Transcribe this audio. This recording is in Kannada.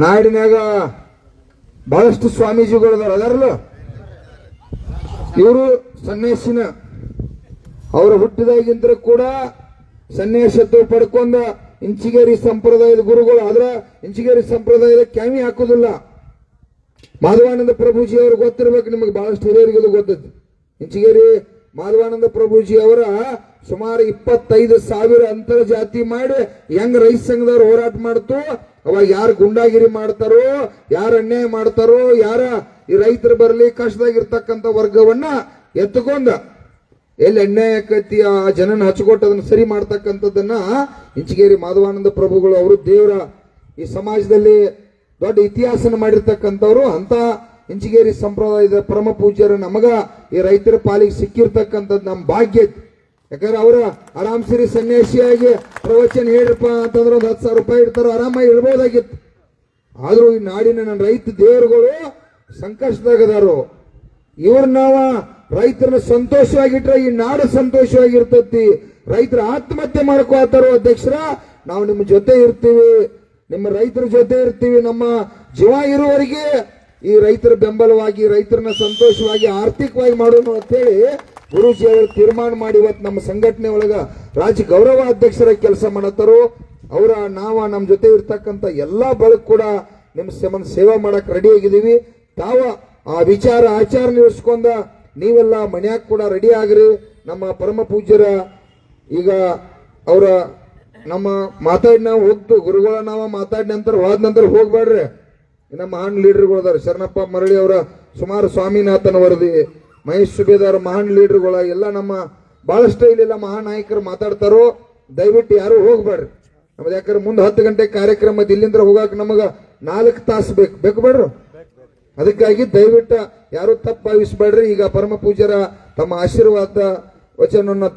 ನಾಡಿನಾಗ ಬಹಳಷ್ಟು ಸ್ವಾಮೀಜಿಗಳು ಅದಾರಲ್ಲ, ಇವರು ಸನ್ಯಾಸಿನ ಅವರು ಹುಟ್ಟಿದಾಗಿಂತ ಕೂಡ ಸನ್ಯಾಸತ್ವ ಪಡ್ಕೊಂಡ ಇಂಚಿಗೇರಿ ಸಂಪ್ರದಾಯದ ಗುರುಗಳು. ಆದ್ರ ಇಂಚಿಗೇರಿ ಸಂಪ್ರದಾಯದ ಕ್ಯಾಮಿ ಹಾಕೋದಿಲ್ಲ. ಮಾಧವಾನಂದ ಪ್ರಭುಜಿ ಅವರು ಗೊತ್ತಿರ್ಬೇಕು ನಿಮಗೆ, ಬಹಳಷ್ಟು ಹಿರಿಯರಿಗೂ ಗೊತ್ತೈತಿ. ಇಂಚಿಗೇರಿ ಮಾಧವಾನಂದ ಪ್ರಭುಜಿ ಅವರ ಸುಮಾರು 25,000 ಅಂತರ್ಜಾತಿ ಮಾಡಿ ಹೆಂಗ್ ರೈತ ಸಂಘದವ್ರು ಹೋರಾಟ ಮಾಡ್ತು, ಅವಾಗ ಯಾರು ಗುಂಡಾಗಿರಿ ಮಾಡ್ತಾರೋ, ಯಾರು ಅನ್ಯಾಯ ಮಾಡ್ತಾರೋ, ಯಾರ ಈ ರೈತರು ಬರಲಿ ಕಷ್ಟದಾಗಿರ್ತಕ್ಕಂಥ ವರ್ಗವನ್ನ ಎತ್ತುಕೊಂಡ ಎಲ್ಲಿ ಅನ್ಯಾಯ ಆಕೈತಿ ಆ ಜನನ ಹಚ್ಕೊಟ್ಟು ಅದನ್ನ ಸರಿ ಮಾಡ್ತಕ್ಕಂಥದ್ದನ್ನ ಇಂಚಿಗೇರಿ ಮಾಧವಾನಂದ ಪ್ರಭುಗಳು ಅವರು ದೇವರ ಈ ಸಮಾಜದಲ್ಲಿ ದೊಡ್ಡ ಇತಿಹಾಸನ ಮಾಡಿರ್ತಕ್ಕಂಥವ್ರು. ಅಂತ ಇಂಚಿಗೇರಿ ಸಂಪ್ರದಾಯದ ಪರಮ ಪೂಜ್ಯರು ನಮಗ ಈ ರೈತರ ಪಾಲಿಗೆ ಸಿಕ್ಕಿರ್ತಕ್ಕಂಥದ್ದು ನಮ್ಮ ಭಾಗ್ಯ. ಯಾಕಂದ್ರೆ ಅವರ ಆರಾಮ್ ಸಿರಿ ಸನ್ಯಾಸಿಯಾಗಿ ಪ್ರವಚನ ಹೇಳ್ರಪ್ಪ ಅಂತಂದ್ರೆ ಒಂದು 10,000 ರೂಪಾಯಿ ಇಡ್ತಾರೋ ಆರಾಮಾಗಿ ಇಡ್ಬೋದಾಗಿತ್ತು. ಆದ್ರೂ ಈ ನಾಡಿನ ನನ್ನ ರೈತ ದೇವರುಗಳು ಸಂಕಷ್ಟದಾಗದಾರು. ಇವ್ರ ನಾವ ರೈತರನ್ನ ಸಂತೋಷವಾಗಿಟ್ರೆ ಈ ನಾಡು ಸಂತೋಷವಾಗಿರ್ತತಿ. ರೈತರ ಆತ್ಮಹತ್ಯೆ ಮಾಡ್ಕೋತಾರೋ ಅಧ್ಯಕ್ಷರ, ನಾವು ನಿಮ್ಮ ಜೊತೆ ಇರ್ತೀವಿ, ನಿಮ್ಮ ರೈತರ ಜೊತೆ ಇರ್ತೀವಿ. ನಮ್ಮ ಜೀವ ಇರುವವರೆಗೆ ಈ ರೈತರ ಬೆಂಬಲವಾಗಿ ರೈತರನ್ನ ಸಂತೋಷವಾಗಿ ಆರ್ಥಿಕವಾಗಿ ಮಾಡೋಣ ಅಂತೇಳಿ ಗುರೂಜಿ ಅವರು ತೀರ್ಮಾನ ಮಾಡಿ ಇವತ್ತು ನಮ್ಮ ಸಂಘಟನೆ ಒಳಗ ರಾಜ್ಯ ಗೌರವ ಅಧ್ಯಕ್ಷರ ಕೆಲಸ ಮಾಡತ್ತಾರೋ. ಅವರ ನಮ್ಮ ಜೊತೆ ಇರ್ತಕ್ಕಂಥ ಎಲ್ಲಾ ಬಳಗ ಕೂಡ ನಿಮ್ಮ ಸೇವಾ ಮಾಡಕ್ ರೆಡಿ ಆಗಿದ್ದೀವಿ. ತಾವ ಆ ವಿಚಾರ ಆಚಾರ ನಿರ್ಸ್ಕೊಂಡ ನೀವೆಲ್ಲ ಮನ್ಯಾಗ ಕೂಡ ರೆಡಿ ಆಗ್ರಿ. ನಮ್ಮ ಪರಮ ಪೂಜ್ಯರ ಈಗ ಅವರ ನಮ್ಮ ಮಾತಾಡಿನ ಹೋಗ್ತು ಗುರುಗಳ ನಾವ ಮಾತಾಡಿದ ನಂತರ ಹೋದ ನಂತರ ಹೋಗ್ಬೇಡ್ರಿ. ನಮ್ಮ ಮಹಾನ್ ಲೀಡರ್ಗಳು ಅದಾರ, ಶರಣಪ್ಪ ಮರಳಿ ಅವರ ಸುಮಾರು ಸ್ವಾಮಿನಾಥನ್ ವರದಿ, ಮಹೇಶ್ ಸುಬೇದಾರ್ ಮಹಾನ್ ಲೀಡರ್ಗಳ ಎಲ್ಲ ನಮ್ಮ ಬಹಳಷ್ಟು ಇಲ್ಲೆಲ್ಲ ಮಹಾನ್ ನಾಯಕರು ಮಾತಾಡ್ತಾರೋ. ದಯವಿಟ್ಟು ಯಾರು ಹೋಗ್ಬೇಡ್ರಿ ನಮ್ದು. ಯಾಕಂದ್ರೆ ಮುಂದೆ 10 ಗಂಟೆ ಕಾರ್ಯಕ್ರಮ ಇಲ್ಲಿಂದ ಹೋಗಾಕ ನಮಗ 4 ತಾಸು ಬೇಕು ಬೇಡ್ರು. ಅದಕ್ಕಾಗಿ ದಯವಿಟ್ಟು ಯಾರು ತಪ್ಪು ಭಾವಿಸಬೇಡ್ರಿ. ಈಗ ಪರಮ ಪೂಜ್ಯರ ತಮ್ಮ ಆಶೀರ್ವಾದ ವಚನವನ್ನು